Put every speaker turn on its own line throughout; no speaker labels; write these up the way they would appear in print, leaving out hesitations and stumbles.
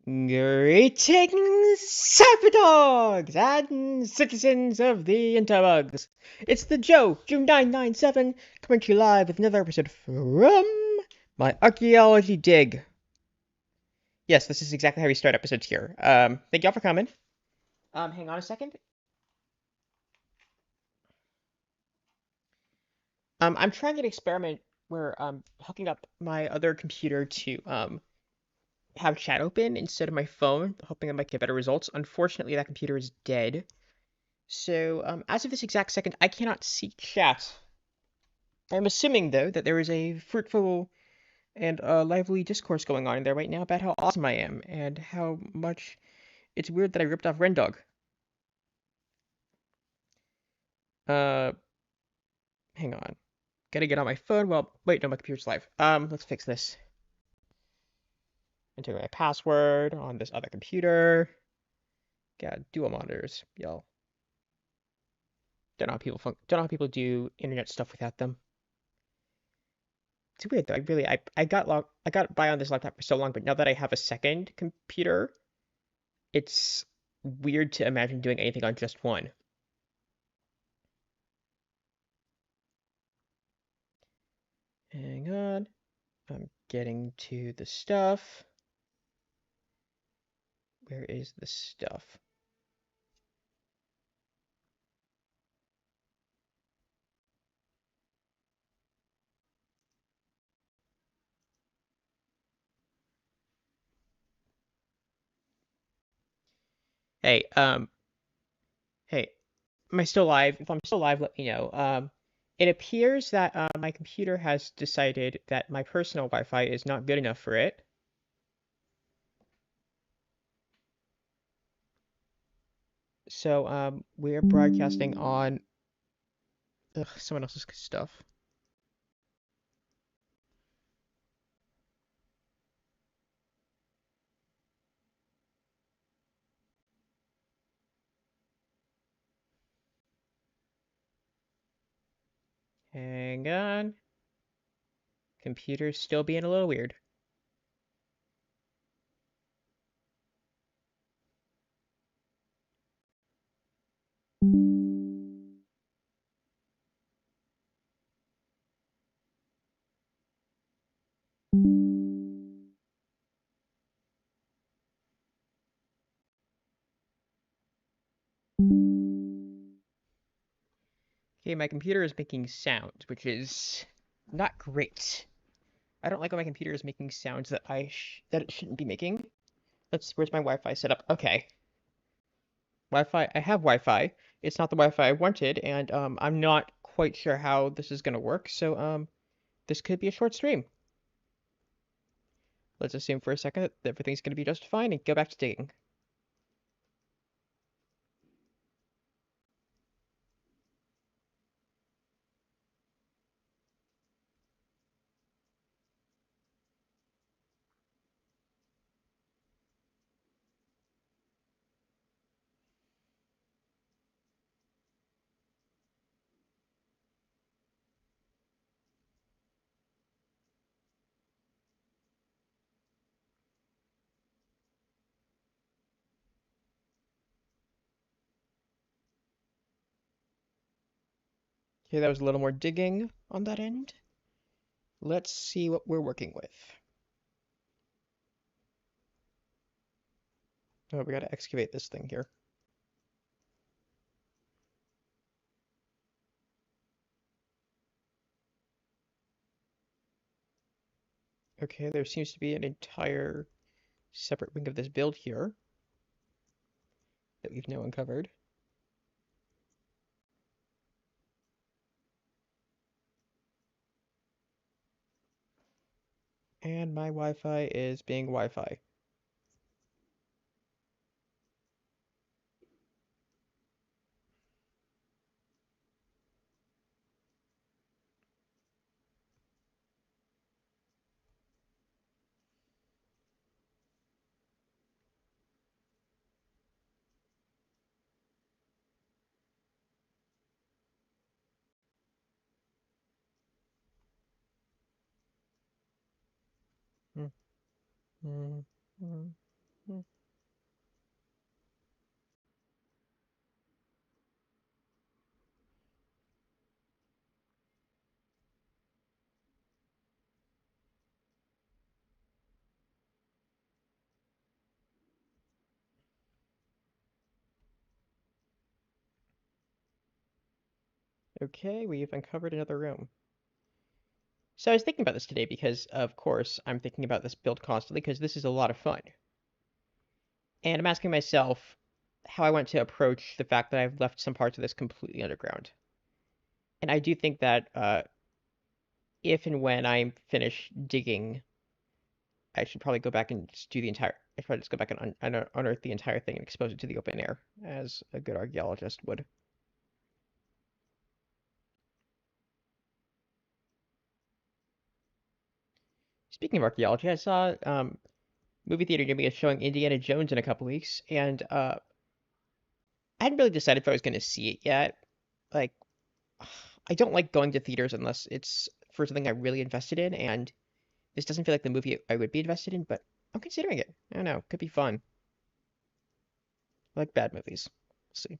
Greetings, Cyberdogs and citizens of the Interbugs. It's the June 997, coming to you live with another episode from my Archaeology dig. Yes, this is exactly how we start episodes here. Thank y'all for coming. Hang on a second. I'm trying an experiment where I'm hooking up my other computer to, have chat open instead of my phone, hoping I might get better results. Unfortunately, that computer is dead. So, as of this exact second, I cannot see chat. I'm assuming, though, that there is a fruitful and lively discourse going on in there right now about how awesome I am and how much it's weird that I ripped off Rendog. Uh, Hang on. Gotta get on my phone. Well, wait, no, my computer's live. Let's fix this. Enter my password on this other computer. Got dual monitors, y'all. Don't know how people do internet stuff without them. It's weird though. I got by on this laptop for so long, but now that I have a second computer, it's weird to imagine doing anything on just one. Hang on. I'm getting to the stuff. Where is the stuff? Hey, hey, am I still live? If I'm still live, let me know. It appears that my computer has decided that my personal Wi-Fi is not good enough for it. So, we're broadcasting on someone else's stuff. Hang on. Computer's still being a little weird. Okay, my computer is making sounds, which is not great. I don't like when my computer is making sounds that that it shouldn't be making. Where's my Wi-Fi setup? Okay. Wi-Fi, I have Wi-Fi. It's not the Wi-Fi I wanted, and I'm not quite sure how this is gonna work, so this could be a short stream. Let's assume for a second that everything's gonna be just fine and go back to digging. Okay, that was a little more digging on that end. Let's see what we're working with. Oh, we gotta excavate this thing here. Okay, there seems to be an entire separate wing of this build here that we've now uncovered. And my Wi-Fi is being Wi-Fi. Mm, mm, mm. Hmm. Okay, we've uncovered another room. So I was thinking about this today because, of course, I'm thinking about this build constantly because this is a lot of fun. And I'm asking myself how I want to approach the fact that I've left some parts of this completely underground. And I do think that if and when I'm finished digging, I should probably go back and just do the entire. I should probably just go back and unearth the entire thing and expose it to the open air, as a good archaeologist would. Speaking of archaeology, I saw movie theater near me is showing Indiana Jones in a couple weeks, and I hadn't really decided if I was going to see it yet. Like, I don't like going to theaters unless it's for something I'm really invested in, and this doesn't feel like the movie I would be invested in, but I'm considering it. I don't know, could be fun. I like bad movies. We'll see.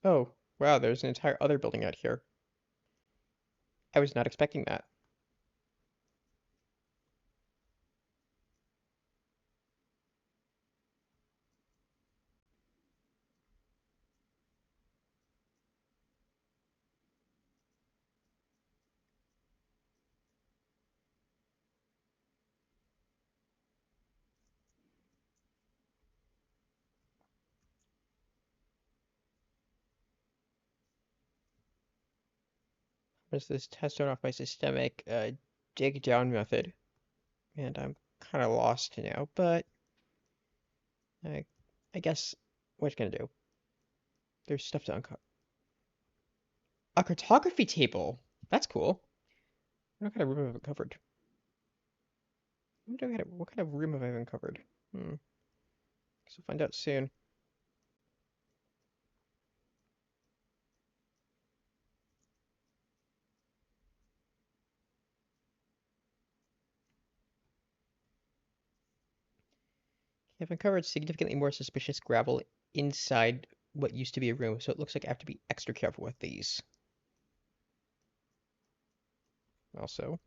Oh, wow, there's an entire other building out here. I was not expecting that. There's this test on off my systemic dig down method, and I'm kind of lost now, but I, I guess what you gonna do? There's stuff to uncover. A cartography table. That's cool. What kind of room have I uncovered? What kind of room have I uncovered? Hmm. Guess we'll find out soon. I've uncovered significantly more suspicious gravel inside what used to be a room, so it looks like I have to be extra careful with these. Also,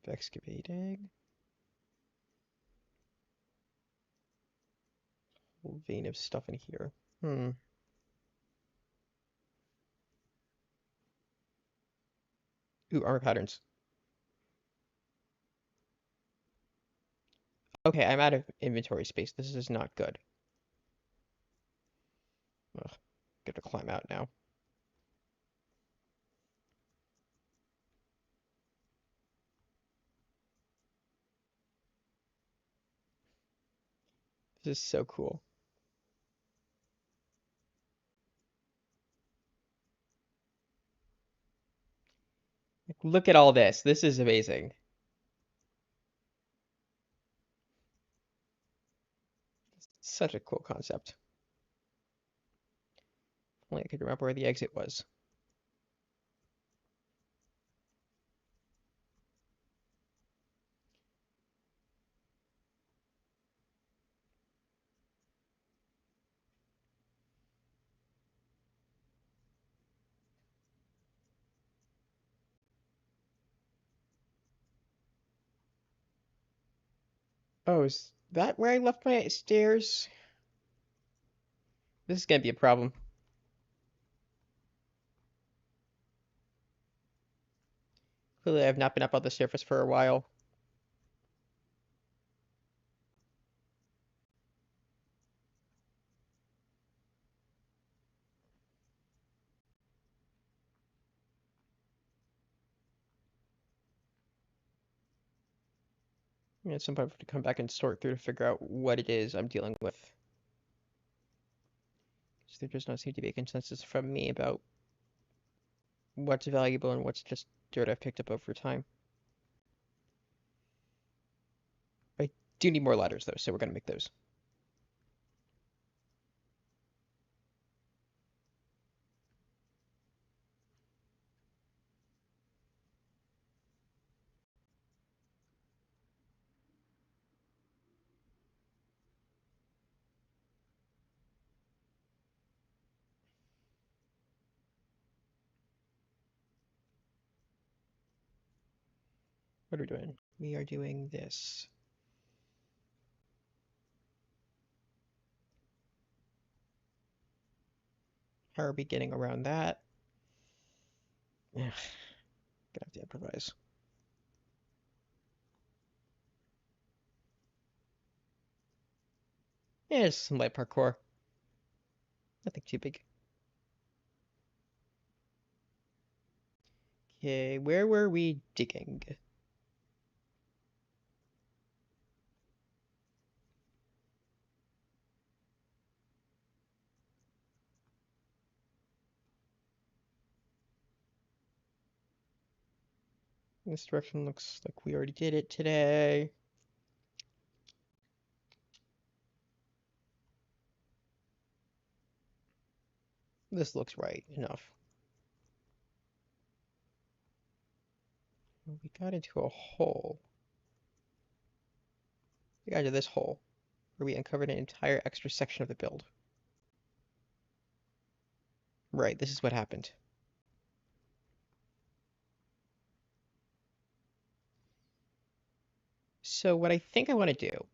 excavating. Whole vein of stuff in here. Hmm. Ooh, armor patterns. Okay, I'm out of inventory space. This is not good. Ugh, gotta climb out now. This is so cool. Like, look at all this. This is amazing. Such a cool concept. Only I could remember where the exit was. Oh, is that where I left my stairs? This is gonna be a problem. Clearly, I've not been up on the surface for a while. At some point, I have to come back and sort through to figure out what it is I'm dealing with. So there does not seem to be a consensus from me about what's valuable and what's just dirt I've picked up over time. I do need more ladders, though, so we're going to make those. What are we doing? We are doing this. How are we getting around that? Ugh, gonna have to improvise. Yeah, just some light parkour. Nothing too big. Okay, where were we digging? This direction looks like we already did it today. This looks right enough. We got into a hole. We got into this hole, where we uncovered an entire extra section of the build. Right, this is what happened. So what I think I want to do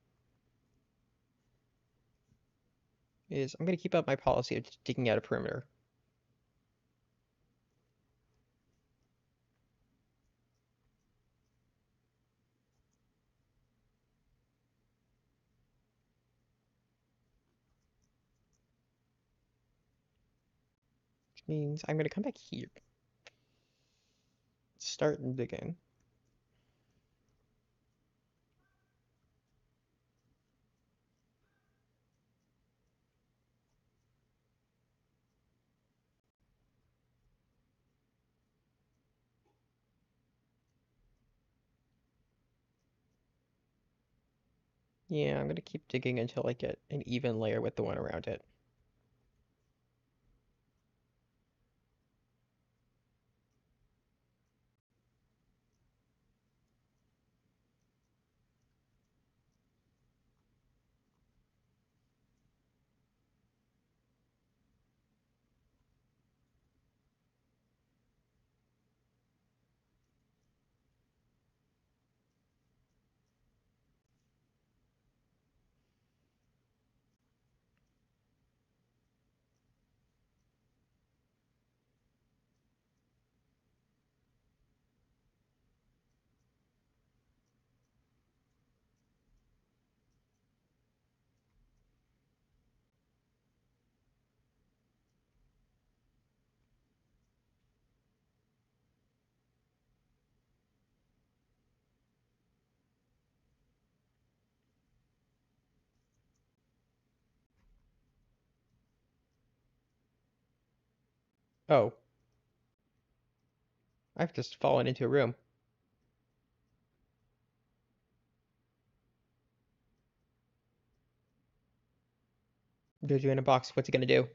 is I'm going to keep up my policy of just digging out a perimeter. Which means I'm going to come back here. Start digging. Yeah, I'm going to keep digging until I get an even layer with the one around it. Oh, I've just fallen into a room. There's you in a box. What's it going to do?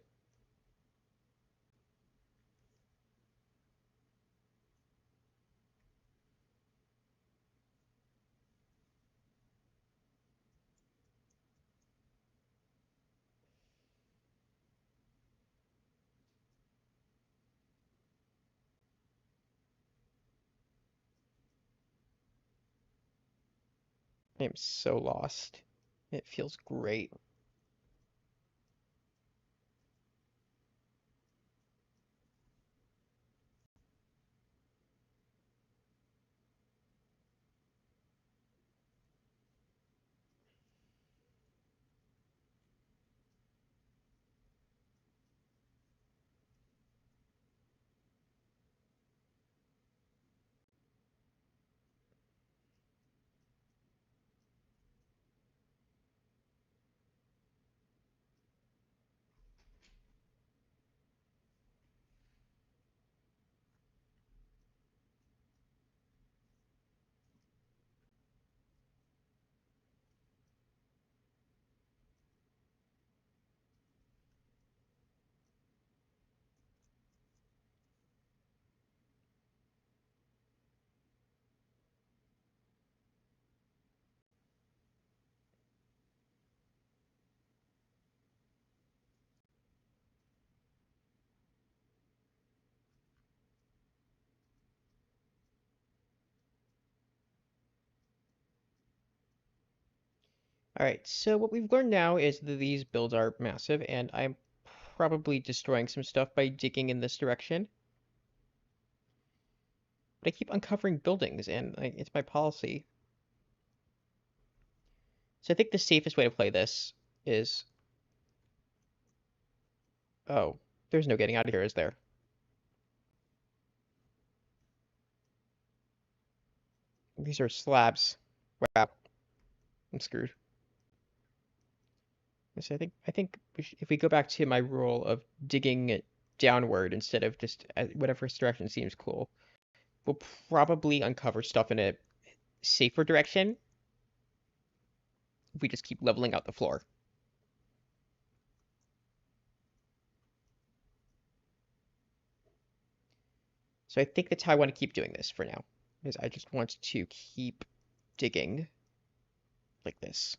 I am so lost. It feels great. All right, so what we've learned now is that these builds are massive, and I'm probably destroying some stuff by digging in this direction. But I keep uncovering buildings, and it's my policy. So I think the safest way to play this is... Oh, there's no getting out of here, is there? These are slabs. Wow, I'm screwed. So I think if we go back to my rule of digging it downward instead of just whatever direction seems cool, we'll probably uncover stuff in a safer direction if we just keep leveling out the floor. So I think that's how I want to keep doing this for now, is I just want to keep digging like this.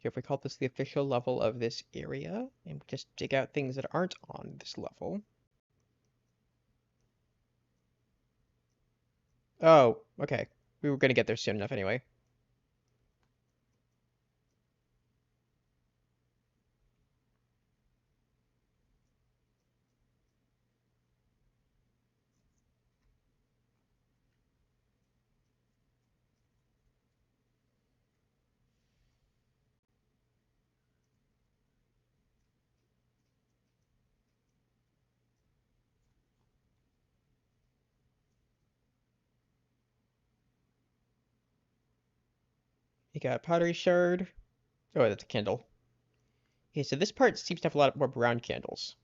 So if we call this the official level of this area, and just dig out things that aren't on this level. Oh, okay. We were going to get there soon enough anyway. You got pottery shard. Oh, that's a candle. Okay, so this part seems to have a lot more brown candles,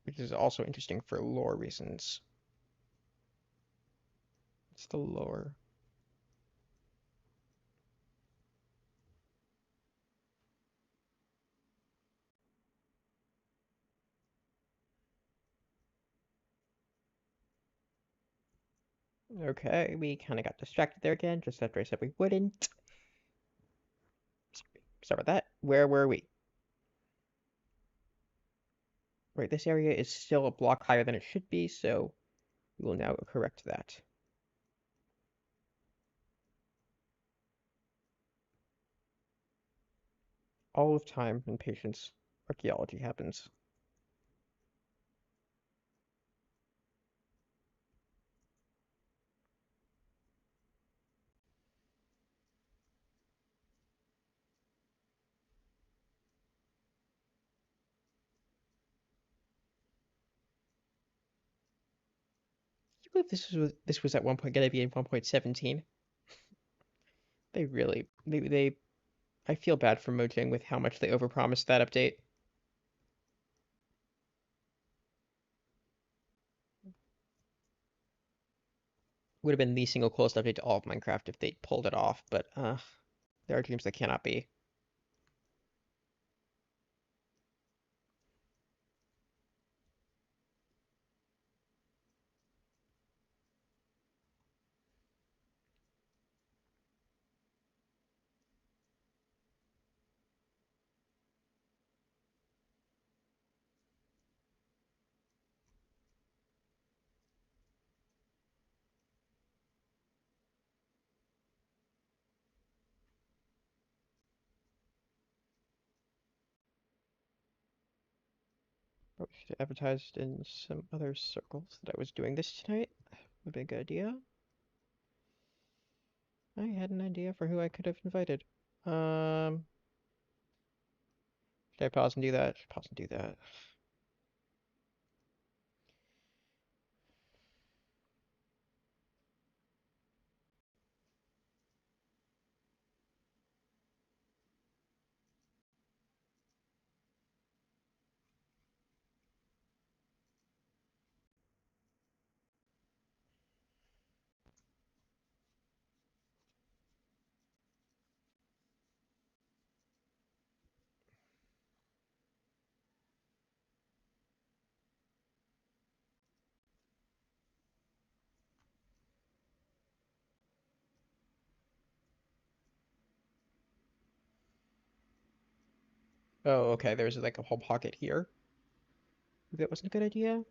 which is also interesting for lore reasons. It's the lore. Okay, we kind of got distracted there again, just after I said we wouldn't. Sorry about that. Where were we? Right, this area is still a block higher than it should be, so we will now correct that. All of time and patience, archaeology happens. You believe this was at one point going to be in 1.17? They really they I feel bad for Mojang with how much they overpromised that update. Would have been the single coolest update to all of Minecraft if they pulled it off, but there are dreams that cannot be. Probably should have advertised in some other circles that I was doing this tonight. Would be a good idea. I had an idea for who I could have invited. Um, should I pause and do that? Should pause and do that. Oh, okay. There's like a whole pocket here. Maybe that wasn't a good idea.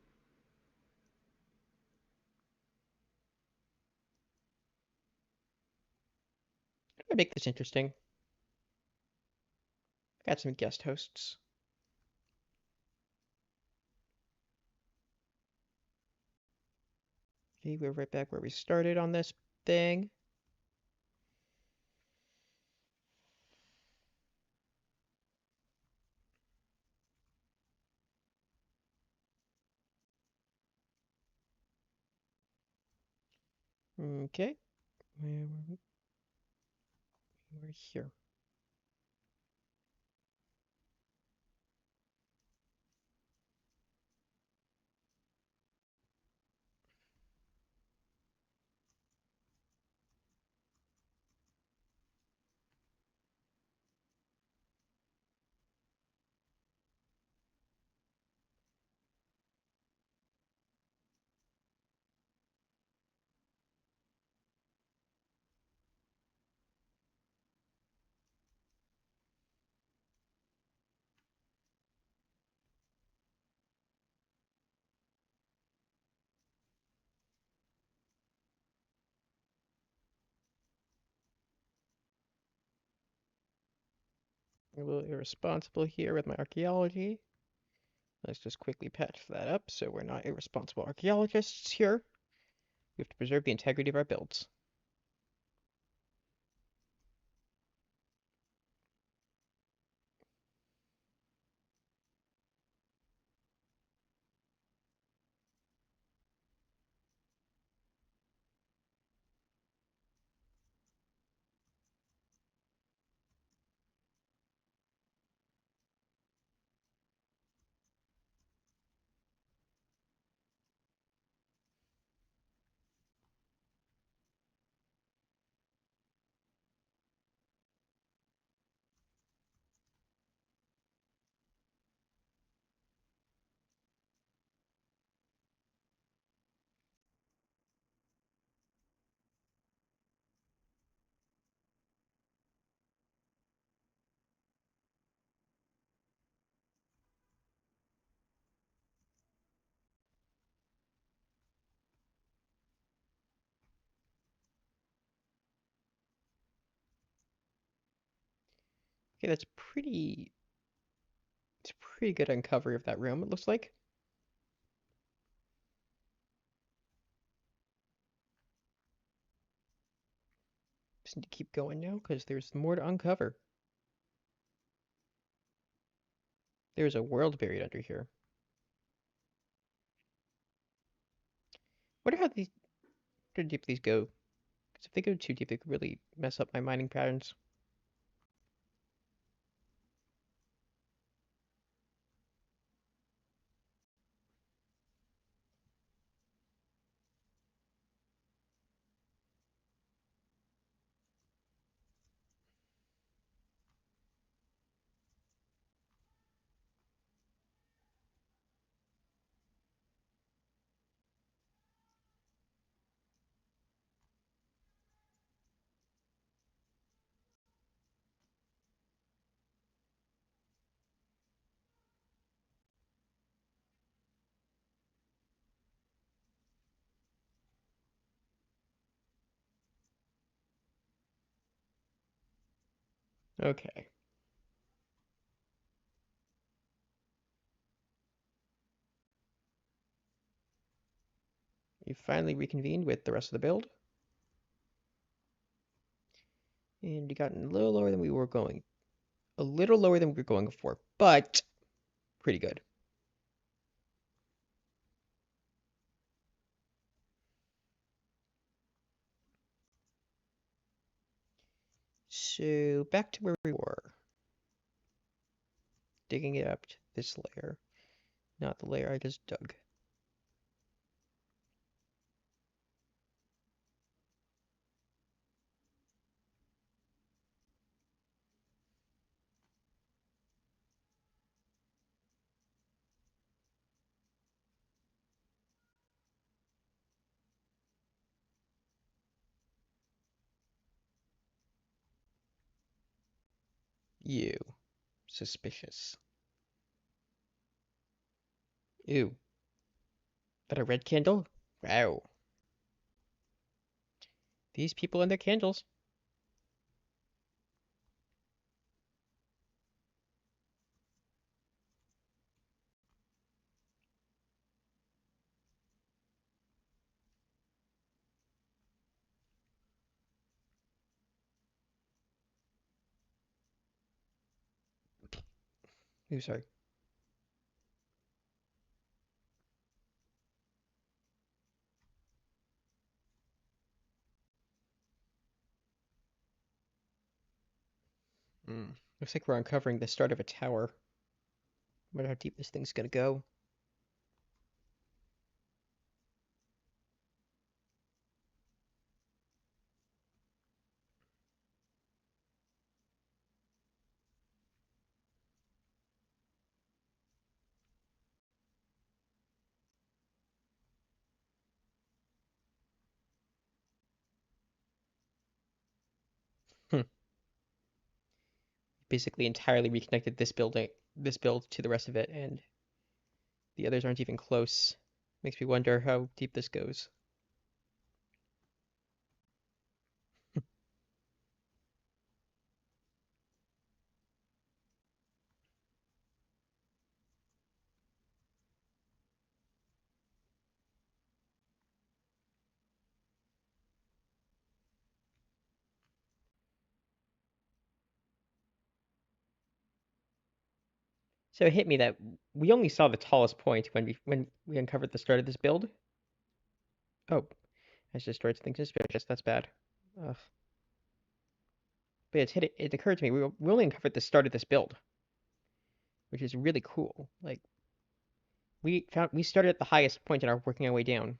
I make this interesting. I got some guest hosts. Okay, we're right back where we started on this thing. Okay, we're here. A little irresponsible here with my archaeology. Let's just quickly patch that up so we're not irresponsible archaeologists here. We have to preserve the integrity of our builds. Okay, it's pretty good uncovery of that room, it looks like. Just need to keep going now because there's more to uncover. There's a world buried under here. Wonder how deep these go. Because if they go too deep, they could really mess up my mining patterns. Okay. You finally reconvened with the rest of the build. And you got a little lower than we were going. A little lower than we were going for, but pretty good. So back to where we were. Digging it up to this layer. Not the layer I just dug. You. Suspicious. Ew. But a red candle? Wow. These people and their candles. Ooh, sorry. Looks like we're uncovering the start of a tower. Wonder how deep this thing's gonna go. Hmm. Basically entirely reconnected this build to the rest of it, and the others aren't even close. Makes me wonder how deep this goes. So it hit me that we only saw the tallest point when we uncovered the start of this build. Oh, I just destroyed something suspicious. That's bad. Ugh. But it occurred to me we only uncovered the start of this build, which is really cool. Like we started at the highest point and are working our way down.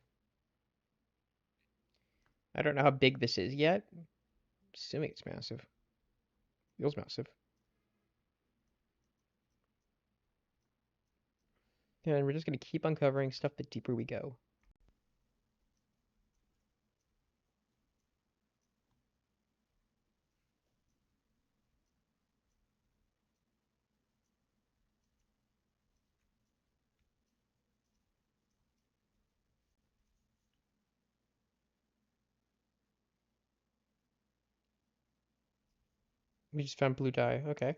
I don't know how big this is yet. Assuming it's massive. Feels massive. And we're just gonna keep uncovering stuff the deeper we go. We just found blue dye. Okay.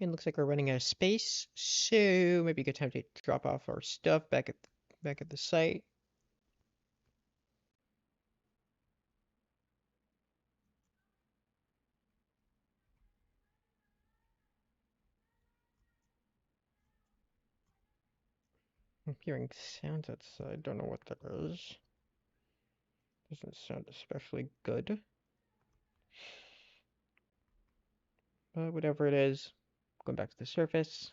And looks like we're running out of space, so maybe a good time to drop off our stuff back at the site. I'm hearing sounds outside. Don't know what that is. Doesn't sound especially good. But whatever it is, going back to the surface.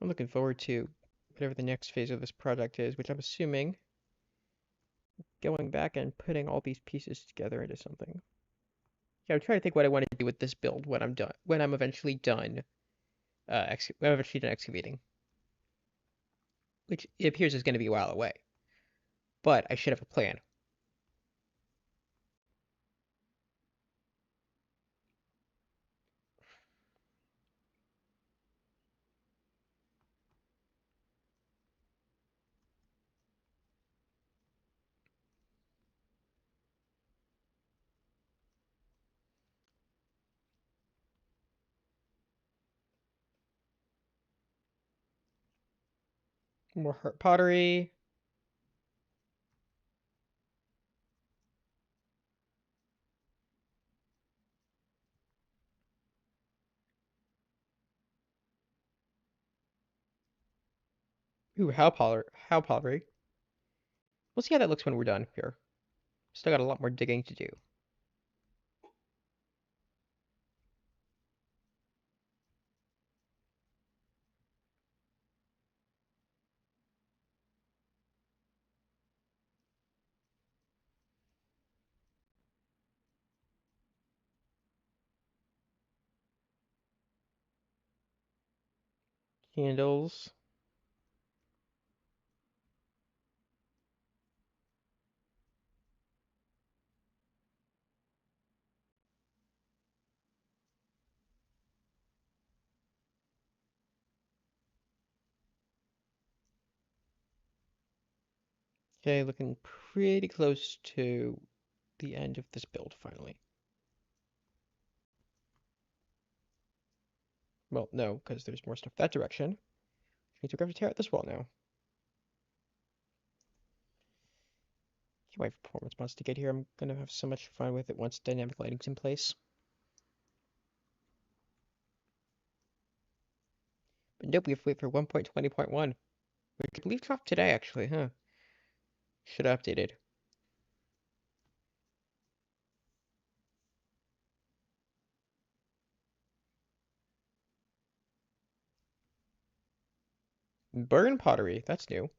I'm looking forward to whatever the next phase of this project is, which I'm assuming going back and putting all these pieces together into something. Yeah, I'm trying to think what I want to do with this build when I'm done, when I'm eventually done, when I'm eventually done excavating, which it appears is going to be a while away. But I should have a plan. More heart pottery. Ooh, how pottery. We'll see how that looks when we're done here. Still got a lot more digging to do. Candles. Okay, looking pretty close to the end of this build finally. Well, no, because there's more stuff that direction. Which means we're going to tear out this wall now. Can't wait for performance mods to get here. I'm going to have so much fun with it once dynamic lighting's in place. But nope, we have to wait for 1.20.1. Which I believe dropped today, actually, huh? Should have updated. Burn pottery, that's new.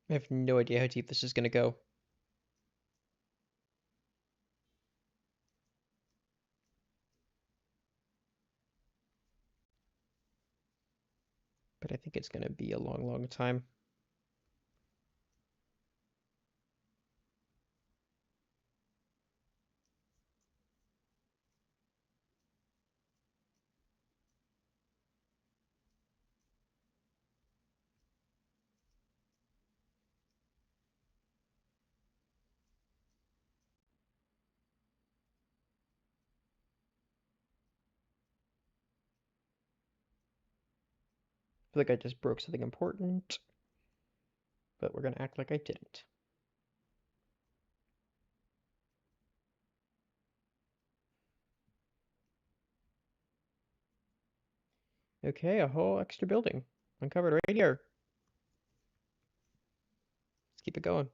I have no idea how deep this is going to go. But I think it's going to be a long, long time. I feel like I just broke something important, but we're going to act like I didn't. Okay, a whole extra building uncovered right here. Let's keep it going.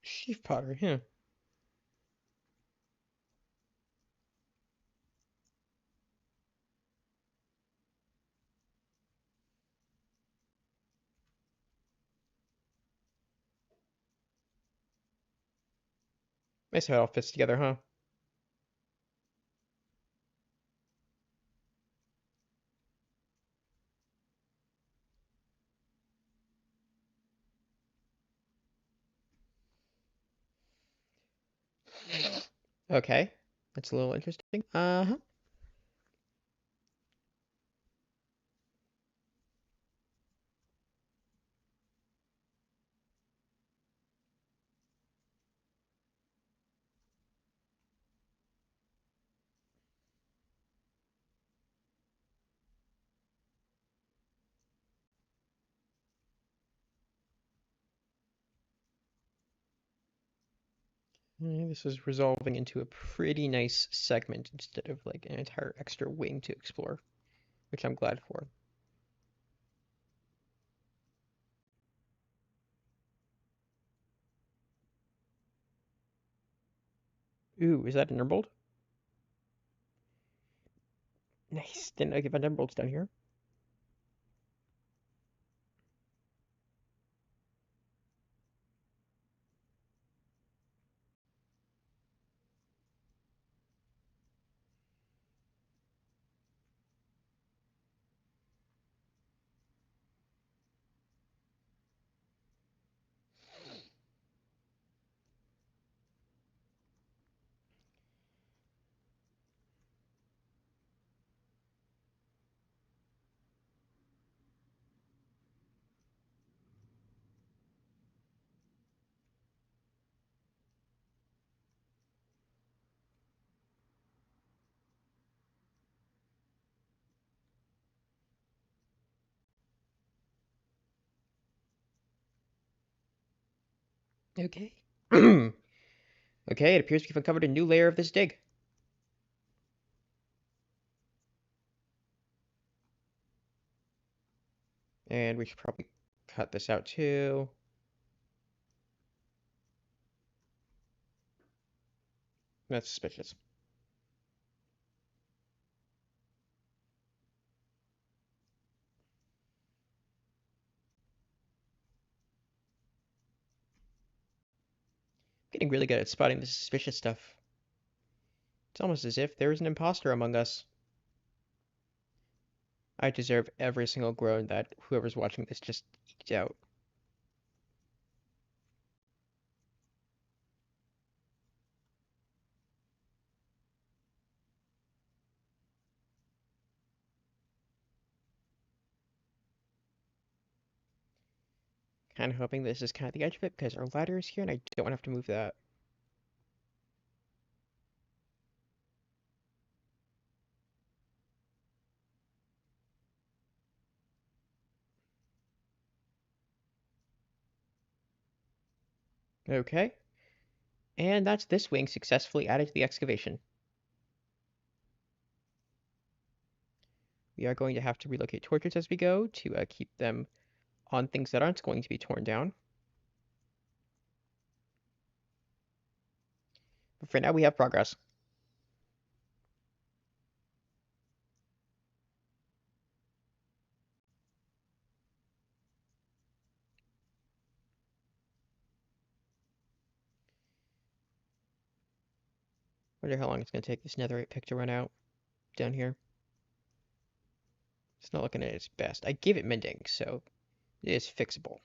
Sheaf pottery, huh? Nice how it all fits together, huh? Okay, that's a little interesting. Uh-huh. This is resolving into a pretty nice segment instead of like an entire extra wing to explore, which I'm glad for. Ooh, is that an emerald? Nice. Didn't know you could find emeralds down here. Okay. Okay, it appears we've uncovered a new layer of this dig. And we should probably cut this out too. That's suspicious. Getting really good at spotting the suspicious stuff. It's almost as if there is an imposter among us. I deserve every single groan that whoever's watching this just eked out. Kind of hoping this is kind of the edge of it because our ladder is here and I don't want to have to move that. Okay. And that's this wing successfully added to the excavation. We are going to have to relocate torches as we go to keep them on things that aren't going to be torn down. But for now, we have progress. Wonder how long it's going to take this netherite pick to run out down here. It's not looking at its best. I gave it mending, so it is fixable.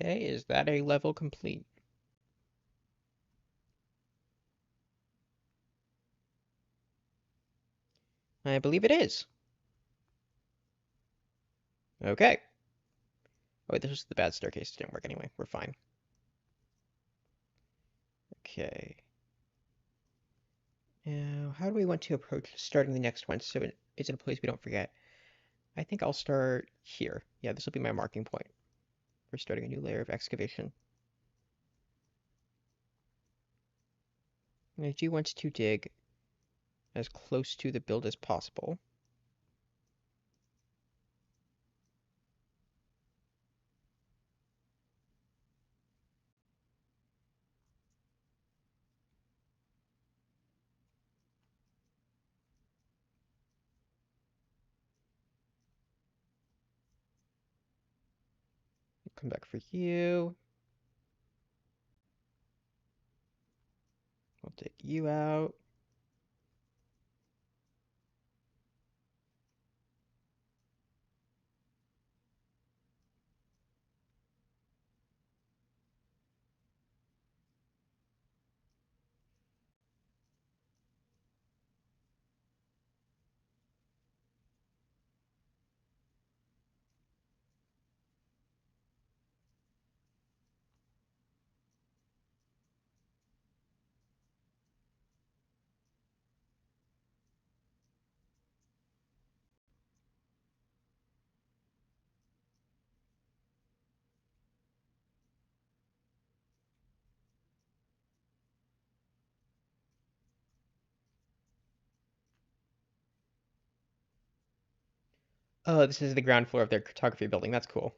Okay, is that a level complete? I believe it is. Okay. Oh, wait, this was the bad staircase. It didn't work anyway. We're fine. Okay. Now, how do we want to approach starting the next one so it's in a place we don't forget? I think I'll start here. Yeah, this will be my marking point. We're starting a new layer of excavation. And I do want to dig as close to the build as possible. Come back for you. I'll dig you out. Oh, this is the ground floor of their cartography building. That's cool.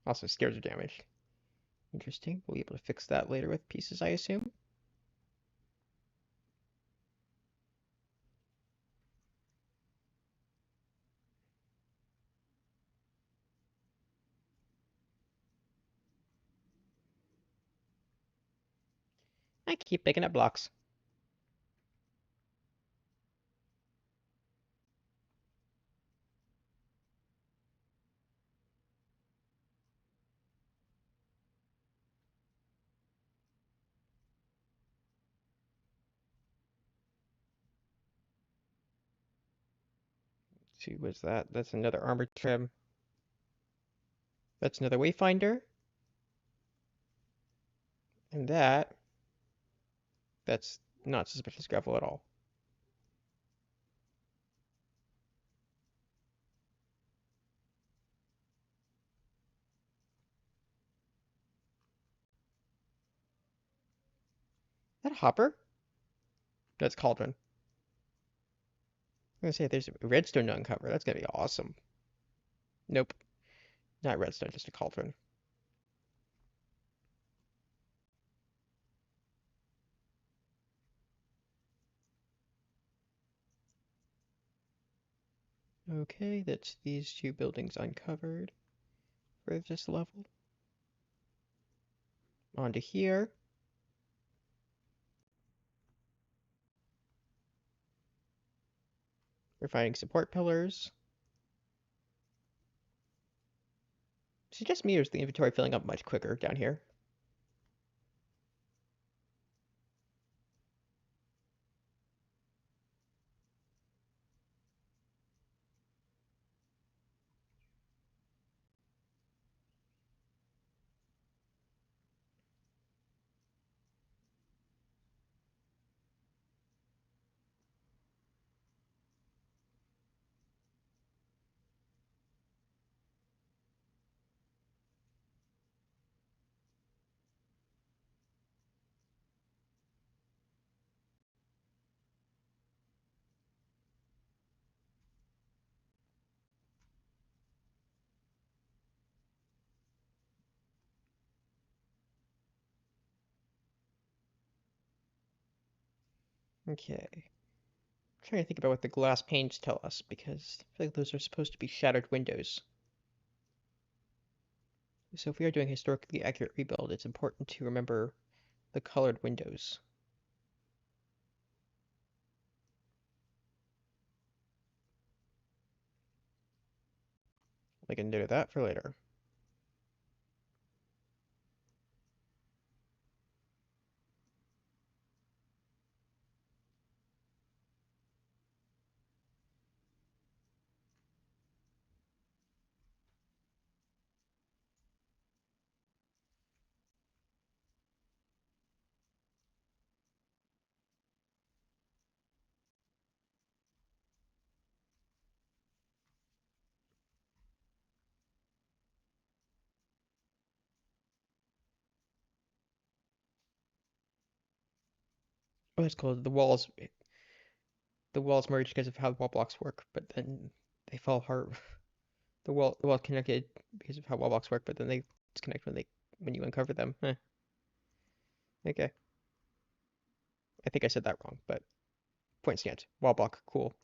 Also, stairs are damaged. Interesting. We'll be able to fix that later with pieces, I assume. I keep picking up blocks. Let's see, what's that? That's another armor trim. That's another wayfinder. And that's not suspicious gravel at all. Is that a hopper? That's cauldron. I'm gonna say if there's a redstone to uncover. That's gonna be awesome. Nope, not redstone, just a cauldron. Okay, that's these two buildings uncovered for this level. Onto here. We're finding support pillars. Is it just me or is the inventory filling up much quicker down here? Okay. I'm trying to think about what the glass panes tell us because I feel like those are supposed to be shattered windows. So if we are doing historically accurate rebuild, it's important to remember the colored windows. I can do that for later. Oh, that's cool. The walls merge because of how the wall blocks work, but then they fall apart. The wall connected because of how wall blocks work, but then they disconnect when you uncover them. Okay. I think I said that wrong, but point stands. Wall block, cool.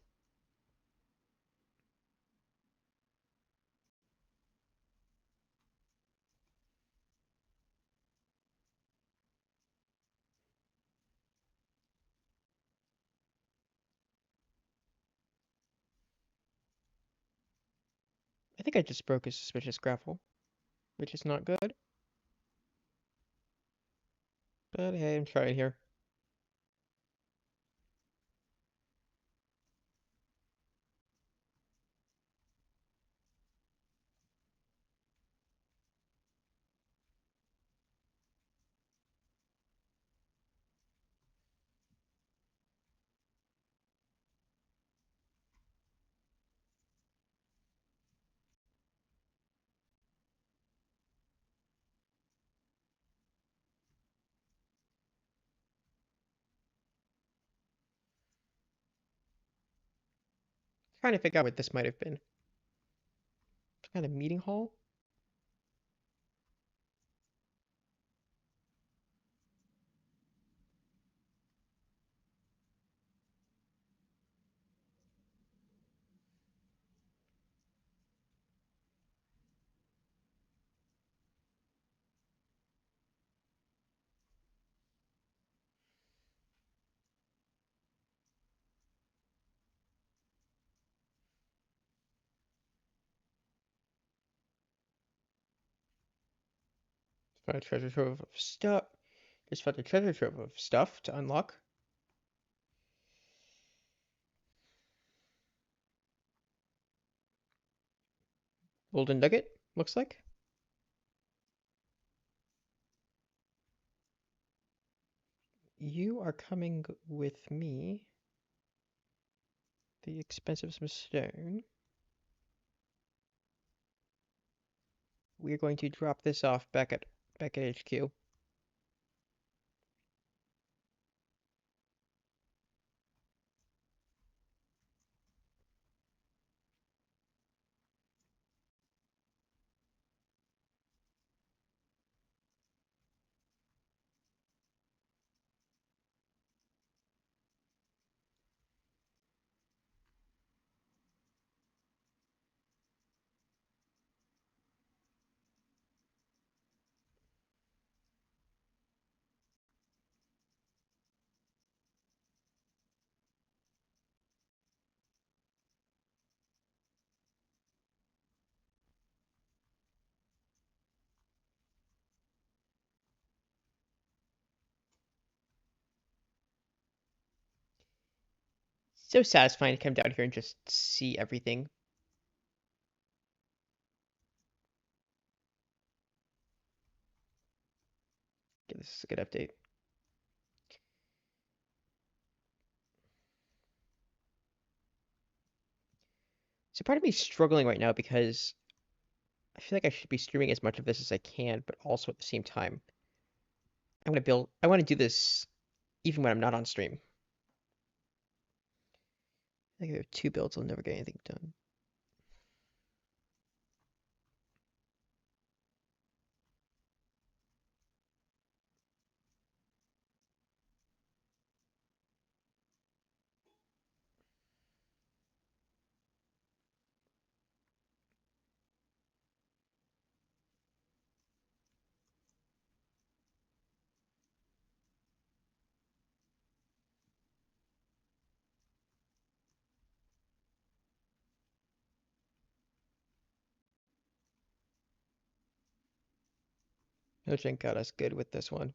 I think I just broke a suspicious gravel, which is not good. But hey, I'm trying here. Trying to figure out what this might have been. Some kind of meeting hall? Found a treasure trove of stuff. Just found a treasure trove of stuff to unlock. Golden nugget, looks like. you are coming with me. The expense of some stone. We're going to drop this off back at HQ. So satisfying to come down here and just see everything. Okay, this is a good update. So part of me is struggling right now because I feel like I should be streaming as much of this as I can, but also at the same time, I want to do this even when I'm not on stream. I think I have two builds, I'll never get anything done. Nojin got us good with this one.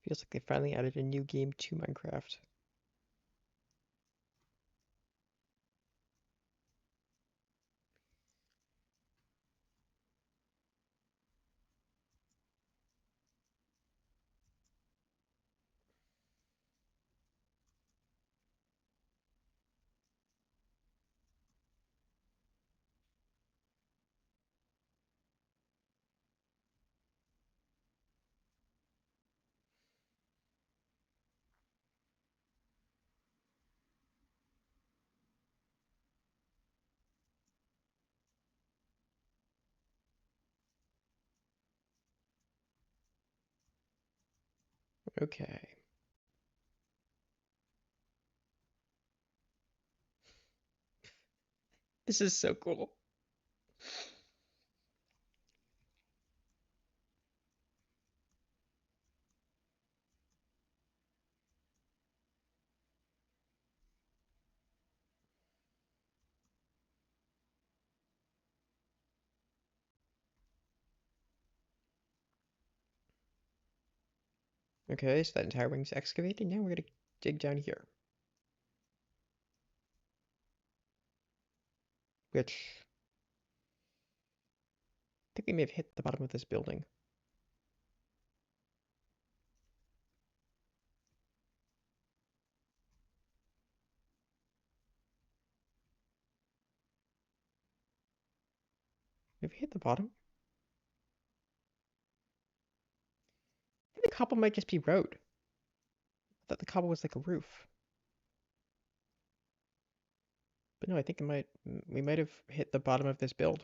Feels like they finally added a new game to Minecraft. Okay. This is so cool. Okay, so that entire wing's excavated. Now we're gonna dig down here. Which I think we may have hit the bottom of this building. Have we hit the bottom? I think the cobble might just be road. I thought the cobble was like a roof. But no, I think we might have hit the bottom of this build.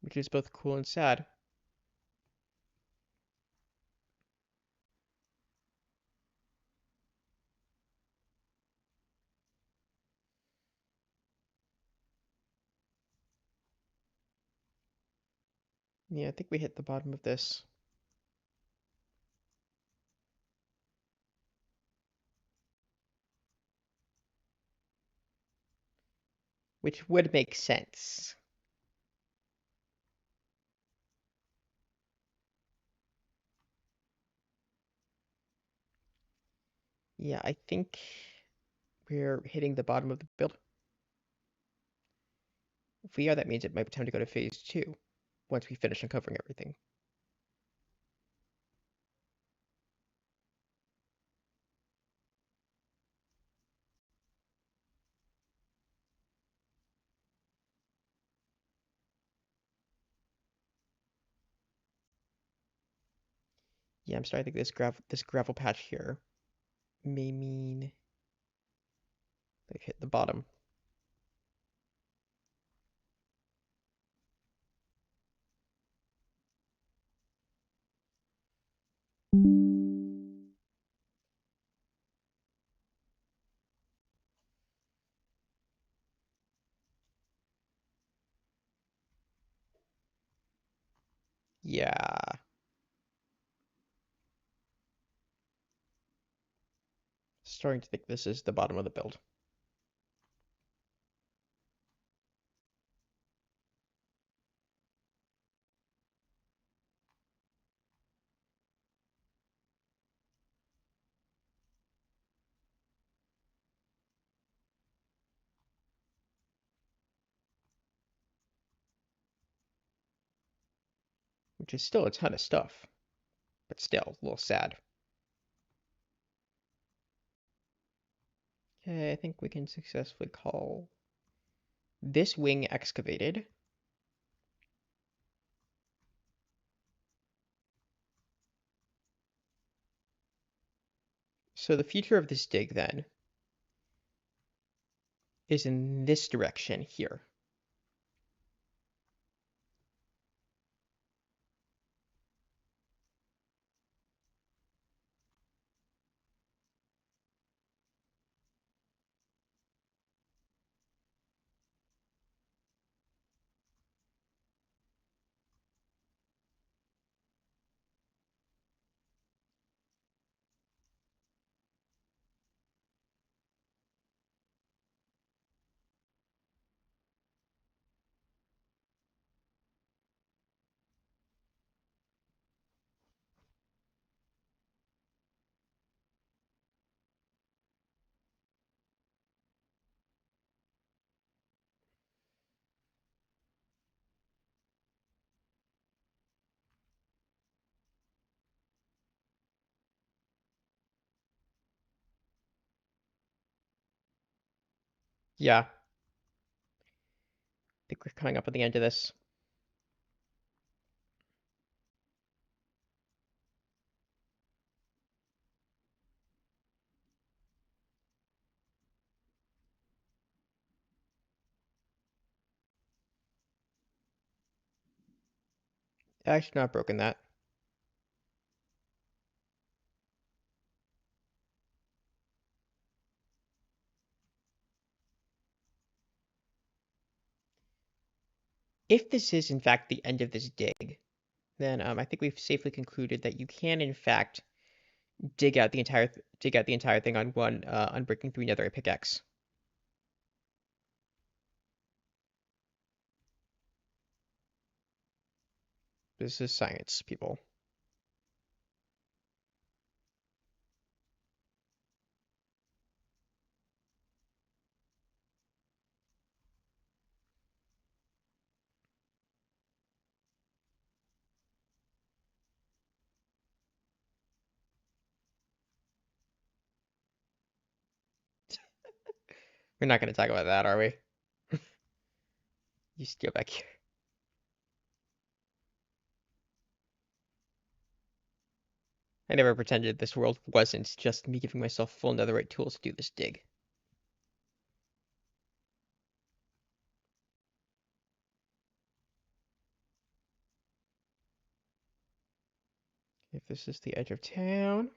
Which is both cool and sad. Yeah, I think we hit the bottom of this. Which would make sense. Yeah, I think we're hitting the bottom of the build. If we are, that means it might be time to go to phase 2 once we finish uncovering everything. Yeah, I'm starting to think this gravel patch here may mean they've hit the bottom. Yeah, starting to think this is the bottom of the build. Which is still a ton of stuff, but still a little sad. Okay, I think we can successfully call this wing excavated. So the future of this dig then is in this direction here. Yeah, I think we're coming up at the end of this. Actually not broken that. If this is in fact the end of this dig, then I think we've safely concluded that you can in fact dig out the entire thing on one unbreaking 3 netherite pickaxe. This is science, people. We're not going to talk about that, are we? You just go back here. I never pretended this world wasn't just me giving myself full netherite tools to do this dig. If this is the edge of town,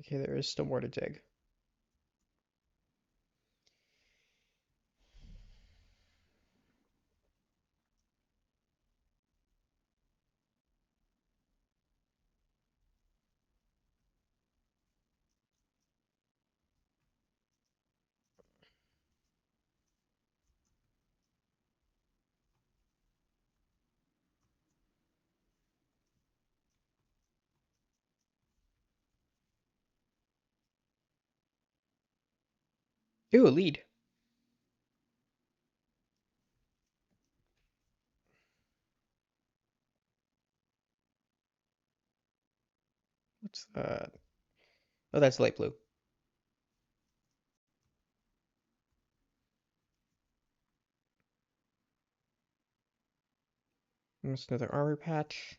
Okay, there is still more to dig. Ooh, a lead. What's that? Oh, that's light blue. That's another armor patch.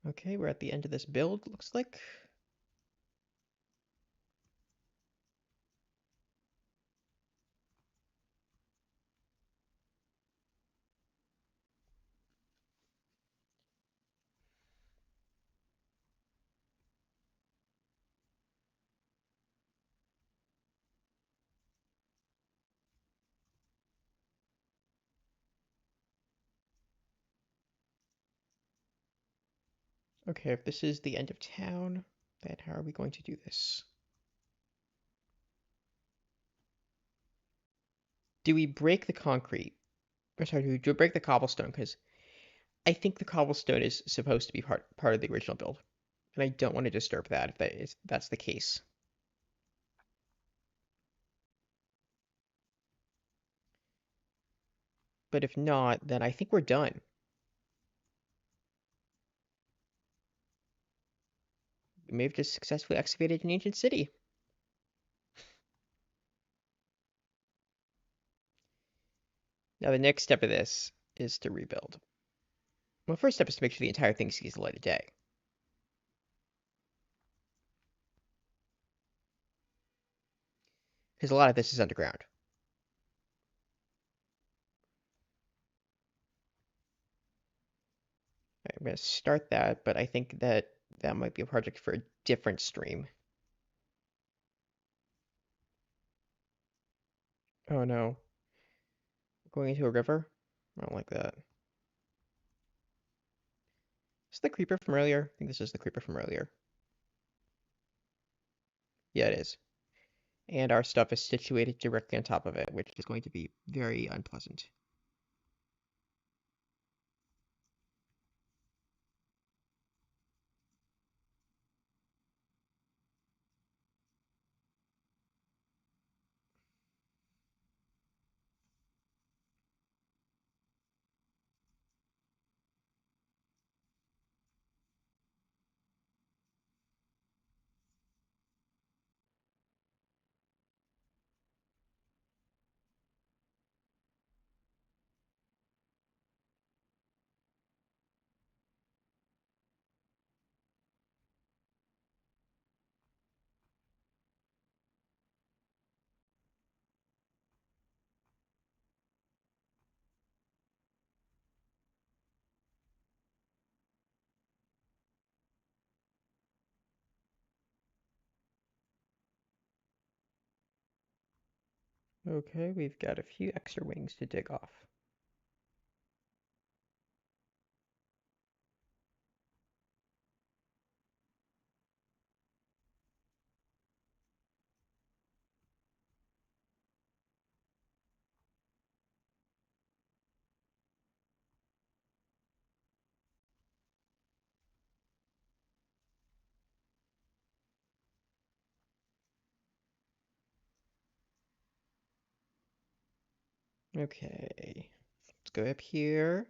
Okay, we're at the end of this build, looks like. Okay, if this is the end of town, then how are we going to do this? Do we break the concrete? Or sorry, do we break the cobblestone? Because I think the cobblestone is supposed to be part of the original build, and I don't want to disturb that if that's the case. But if not, then I think we're done. We may have just successfully excavated an ancient city. Now the next step of this is to rebuild. Well, first step is to make sure the entire thing sees the light of day. Because a lot of this is underground. Right, I'm going to start that, but I think that that might be a project for a different stream. Oh no. Going into a river? I don't like that. Is the creeper from earlier? I think this is the creeper from earlier. Yeah, it is. And our stuff is situated directly on top of it, which is going to be very unpleasant. Okay, we've got a few extra wings to dig off. Okay, let's go up here.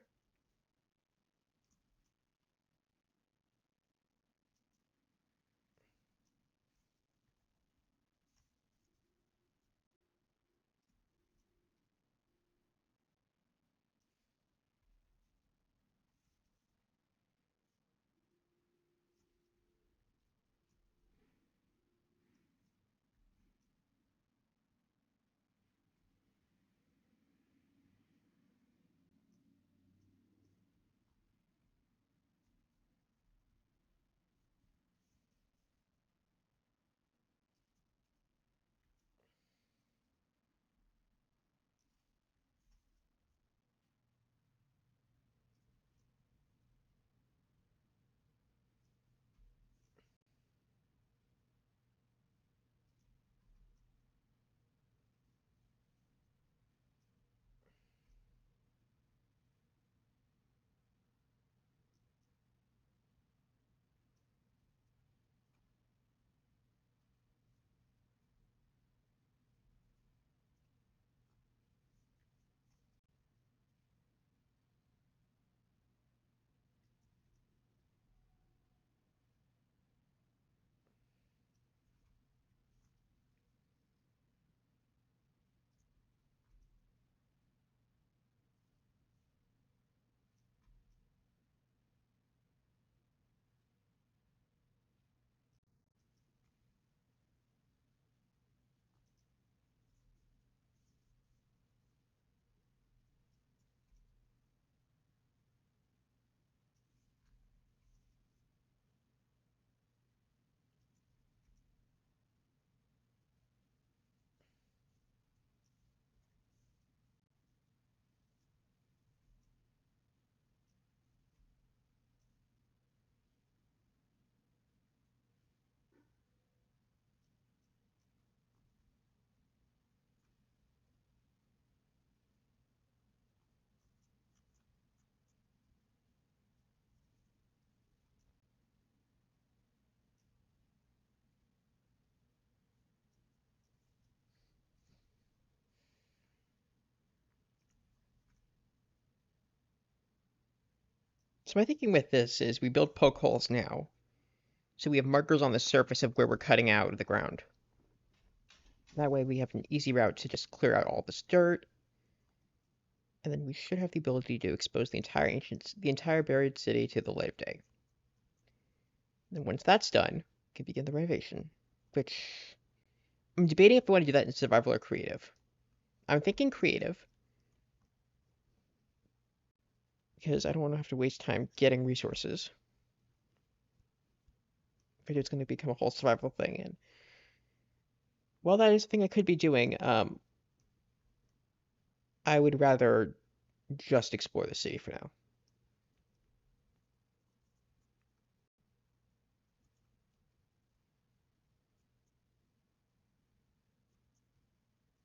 So my thinking with this is we build poke holes now, so we have markers on the surface of where we're cutting out of the ground. That way we have an easy route to just clear out all this dirt, and then we should have the ability to expose the entire buried city to the light of day. And once that's done, we can begin the renovation, which I'm debating if I want to do that in survival or creative. I'm thinking creative, because I don't want to have to waste time getting resources. If I do, it's going to become a whole survival thing, and while that is a thing I could be doing, I would rather just explore the city for now.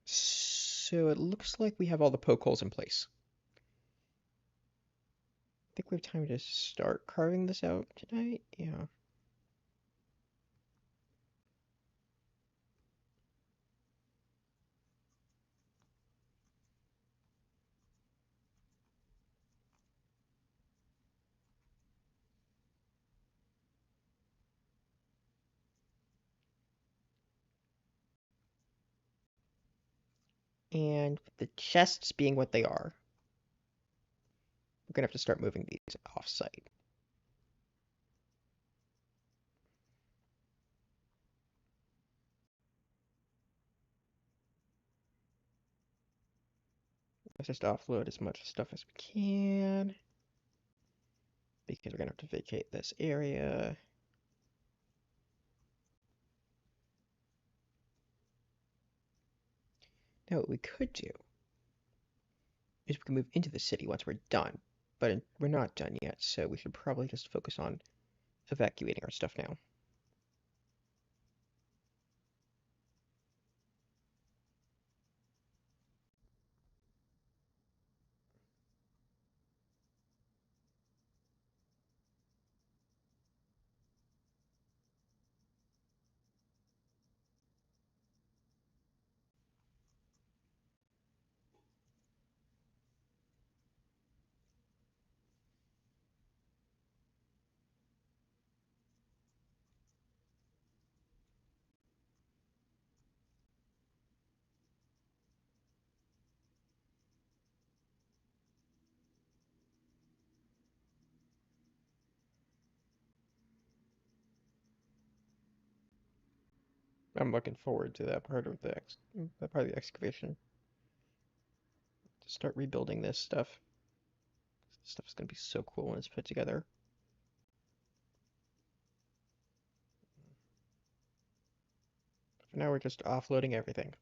So it looks like we have all the poke holes in place. I think we have time to start carving this out tonight. Yeah. And with the chests being what they are, we're gonna have to start moving these off-site. Let's just offload as much stuff as we can, because we're gonna have to vacate this area. Now what we could do is we can move into the city once we're done, but we're not done yet, so we should probably just focus on evacuating our stuff now. I'm looking forward to that part of the excavation. To start rebuilding this stuff. This stuff is gonna be so cool when it's put together. For now, we're just offloading everything.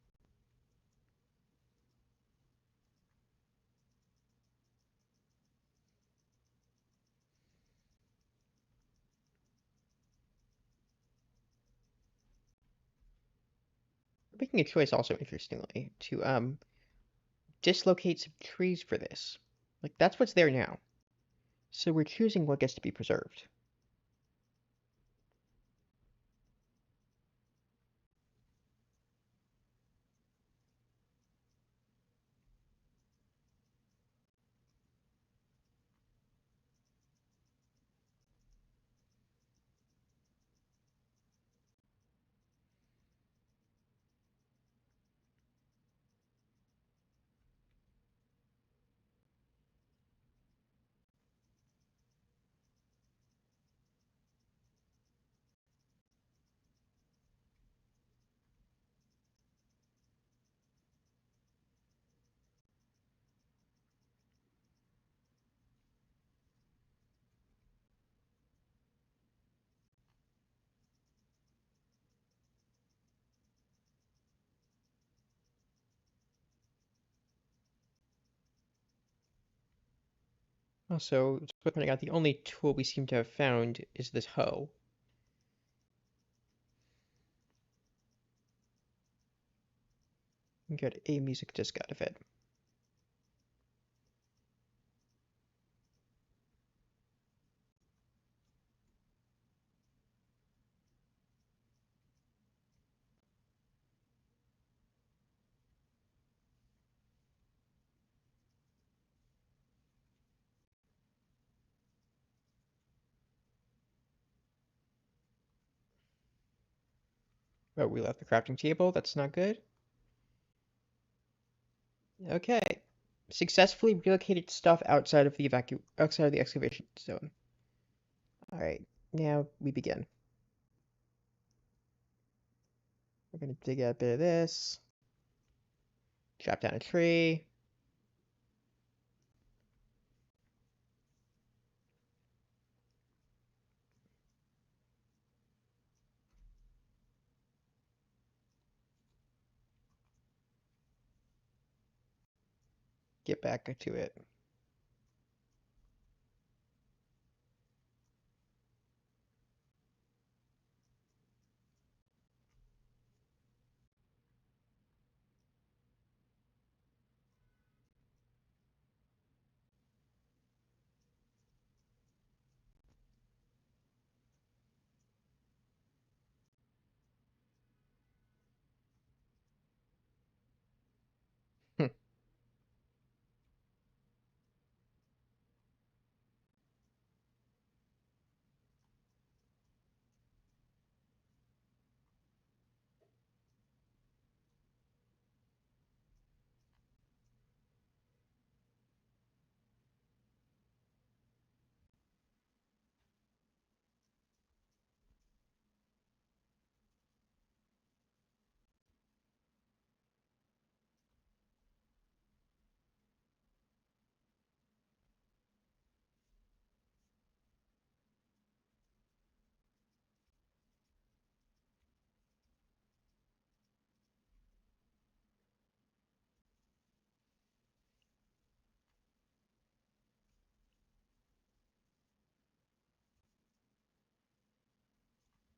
We're making a choice also, interestingly, to dislocate some trees for this. Like, that's what's there now. So we're choosing what gets to be preserved. Also, it's worth pointing out the only tool we seem to have found is this hoe. And get a music disc out of it. Oh, we left the crafting table. That's not good. Okay. Successfully relocated stuff outside of the excavation zone. All right. Now we begin. We're gonna dig out a bit of this. Chop down a tree. Get back to it.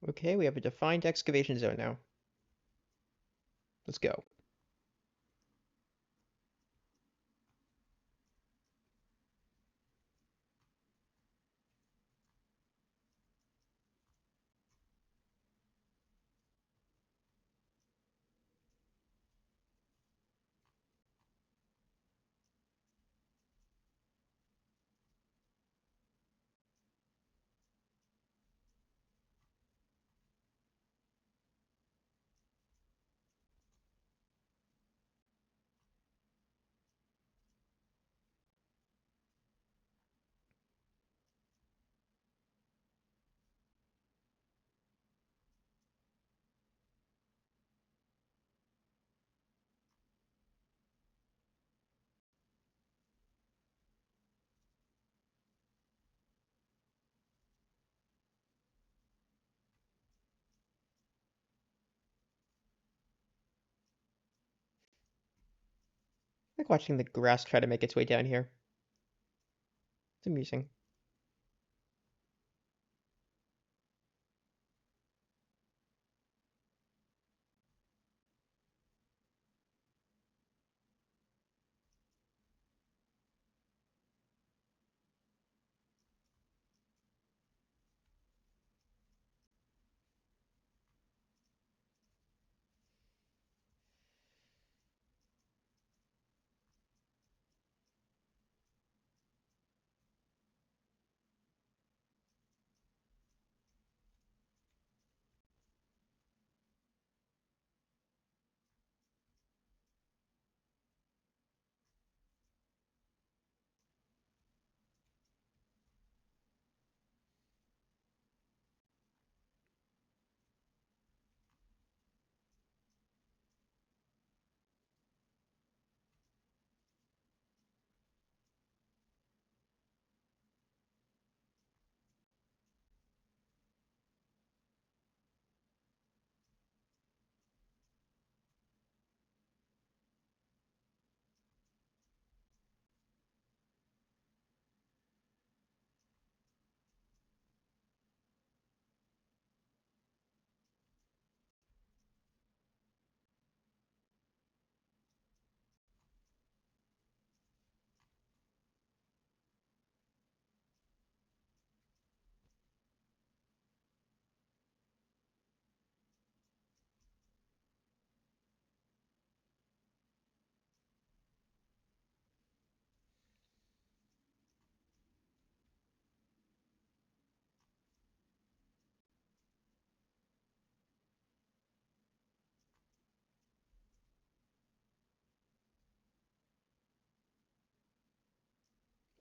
Okay, we have a defined excavation zone now. Let's go. I like watching the grass try to make its way down here. It's amusing.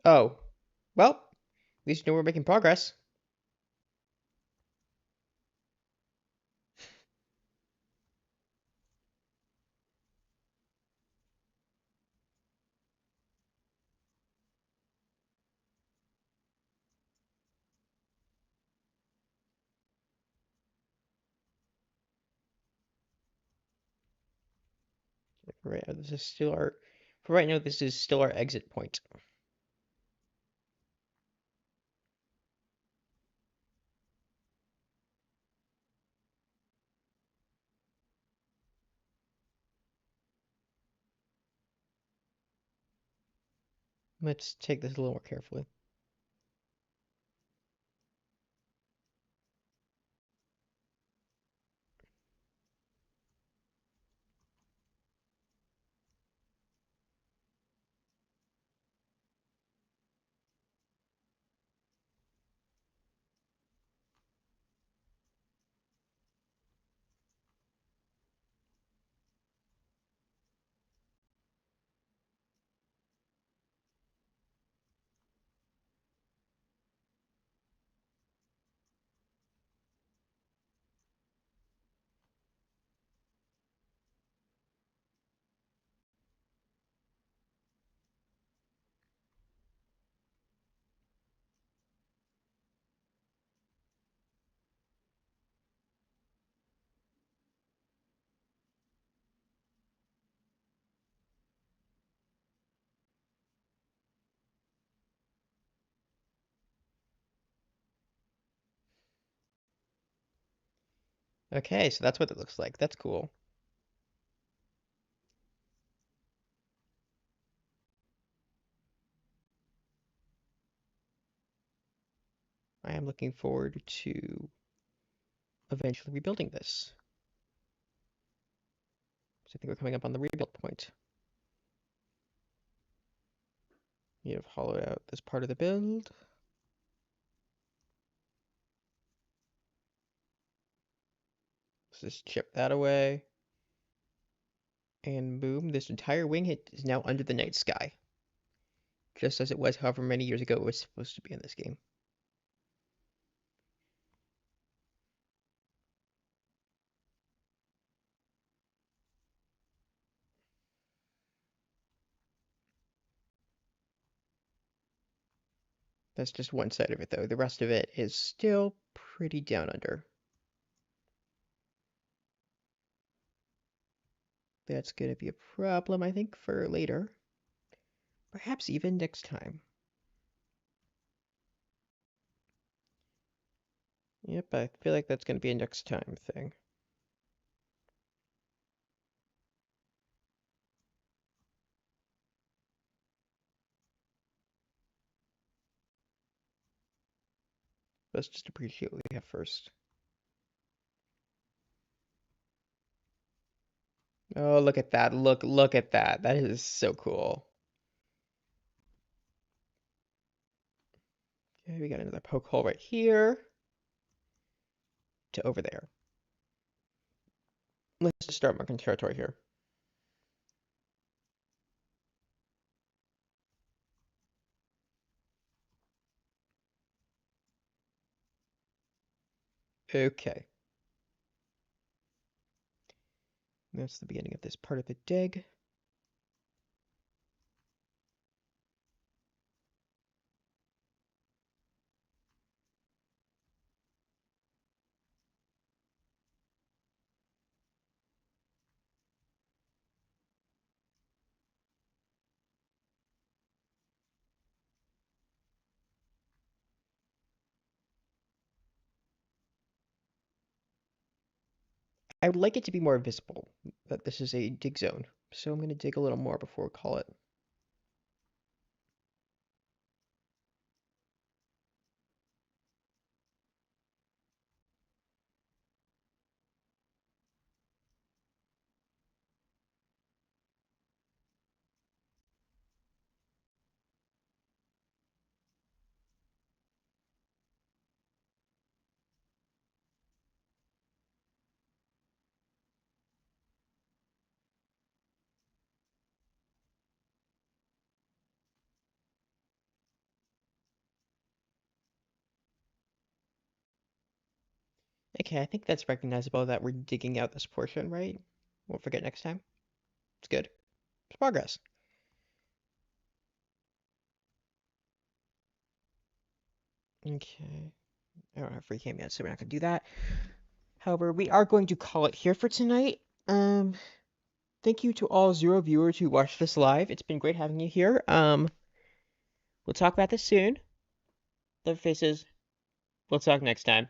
Oh, well, at least you know we're making progress. For right now, this is still our. For right now, this is still our exit point. Let's take this a little more carefully. Okay, so that's what it looks like. That's cool. I am looking forward to eventually rebuilding this. So I think we're coming up on the rebuild point. You have hollowed out this part of the build. Let's just chip that away. And boom, this entire wing hit is now under the night sky. Just as it was however many years ago it was supposed to be in this game. That's just one side of it though. The rest of it is still pretty down under. That's going to be a problem, I think, for later. Perhaps even next time. Yep, I feel like that's going to be a next time thing. Let's just appreciate what we have first. Oh, look at that. Look at that. That is so cool. Okay, we got another poke hole right here to over there. Let's just start marking territory here. Okay. That's the beginning of this part of the dig. I would like it to be more visible that this is a dig zone. So I'm going to dig a little more before we call it. Okay, I think that's recognizable that we're digging out this portion, right? Won't forget next time. It's good. It's progress. Okay. I don't have free cam yet, so we're not gonna do that. However, we are going to call it here for tonight. Thank you to all 0 viewers who watched this live. It's been great having you here. We'll talk about this soon. Love faces. We'll talk next time.